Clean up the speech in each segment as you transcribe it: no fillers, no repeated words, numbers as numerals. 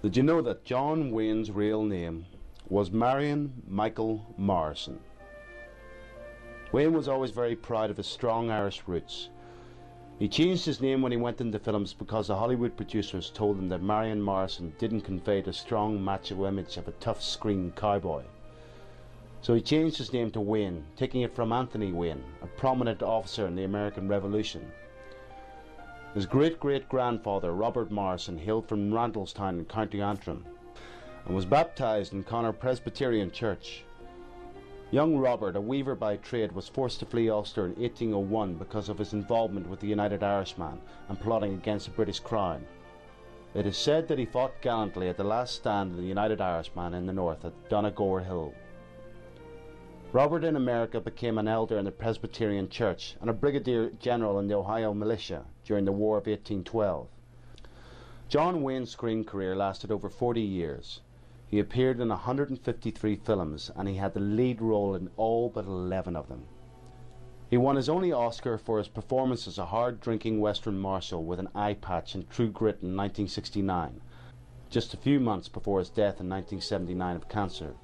Did you know that John Wayne's real name was Marion Michael Morrison? Wayne was always very proud of his strong Irish roots. He changed his name when he went into films because the Hollywood producers told him that Marion Morrison didn't convey the strong macho image of a tough screen cowboy. So he changed his name to Wayne, taking it from Anthony Wayne, a prominent officer in the American Revolution. His great-great-grandfather, Robert Morrison, hailed from Randallstown in County Antrim and was baptised in Connor Presbyterian Church. Young Robert, a weaver by trade, was forced to flee Ulster in 1801 because of his involvement with the United Irishman and plotting against the British Crown. It is said that he fought gallantly at the last stand of the United Irishman in the north at Donegal Hill. Robert in America became an elder in the Presbyterian Church and a brigadier general in the Ohio Militia during the War of 1812. John Wayne's screen career lasted over 40 years. He appeared in 153 films and he had the lead role in all but 11 of them. He won his only Oscar for his performance as a hard-drinking Western marshal with an eye patch in True Grit in 1969, just a few months before his death in 1979 of cancer.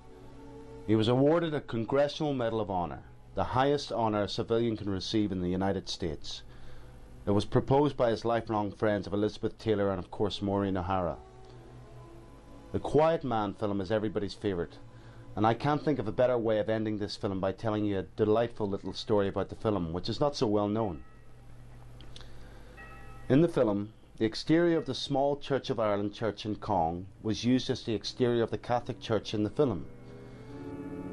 He was awarded a Congressional Medal of Honor, the highest honor a civilian can receive in the United States. It was proposed by his lifelong friends of Elizabeth Taylor and of course Maureen O'Hara. The Quiet Man film is everybody's favourite, and I can't think of a better way of ending this film by telling you a delightful little story about the film, which is not so well known. In the film, the exterior of the small Church of Ireland church in Cong was used as the exterior of the Catholic Church in the film.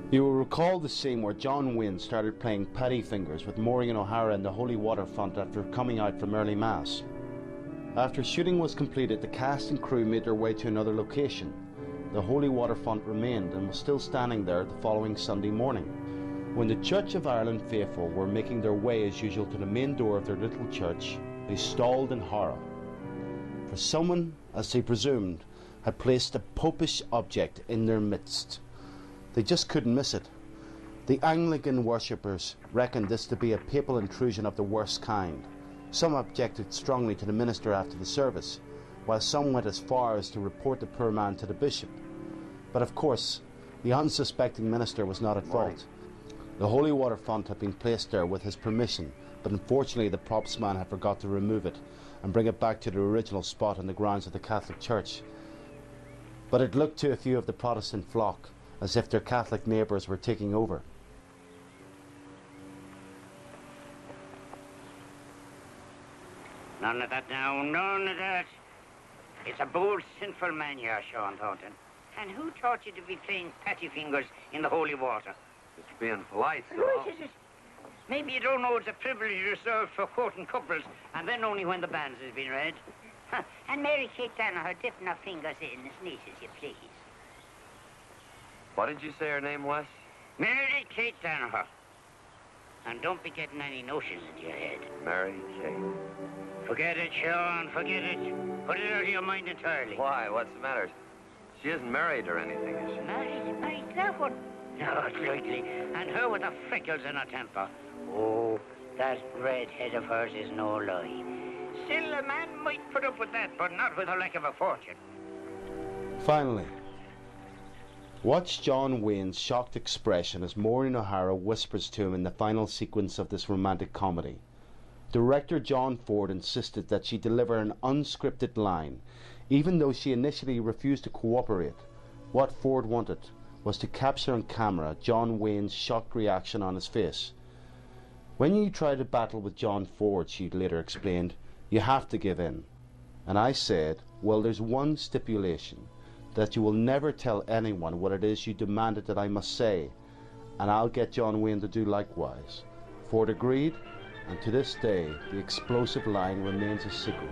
You will recall the scene where John Wayne started playing Paddy Fingers with Maureen O'Hara in the Holy Waterfront after coming out from early Mass. After shooting was completed, the cast and crew made their way to another location. The Holy Waterfront remained and was still standing there the following Sunday morning. When the Church of Ireland faithful were making their way as usual to the main door of their little church, they stalled in horror. For someone, as they presumed, had placed a popish object in their midst. They just couldn't miss it. The Anglican worshippers reckoned this to be a papal intrusion of the worst kind. Some objected strongly to the minister after the service, while some went as far as to report the poor man to the bishop. But of course, the unsuspecting minister was not at fault. The holy water font had been placed there with his permission, but unfortunately the props man had forgot to remove it and bring it back to the original spot in the grounds of the Catholic Church. But it looked to a few of the Protestant flock as if their Catholic neighbours were taking over. None of that now, none of that. It's a bold, sinful man you are, Sean Thornton. And who taught you to be playing patty fingers in the holy water? It's being polite, so... Right, is it? Maybe you don't know it's a privilege reserved for courting couples, and then only when the banns has been read. And Mary Kate Danaher dipping her fingers in as neat as you please. What did you say her name was? Mary Kate Danaher. And don't be getting any notions into your head. Mary Kate. Forget it, Sean, forget it. Put it out of your mind entirely. Why? What's the matter? She isn't married or anything, is she? Married that one? Not likely. And her with the freckles in her temper. Oh, that red head of hers is no lie. Still, a man might put up with that, but not with a lack of a fortune. Finally, watch John Wayne's shocked expression as Maureen O'Hara whispers to him in the final sequence of this romantic comedy. Director John Ford insisted that she deliver an unscripted line, even though she initially refused to cooperate. What Ford wanted was to capture on camera John Wayne's shocked reaction on his face. "When you try to battle with John Ford," she later explained, "you have to give in." And I said, "Well, there's one stipulation, that you will never tell anyone what it is you demanded that I must say, and I'll get John Wayne to do likewise." Ford agreed, and to this day the explosive line remains a secret.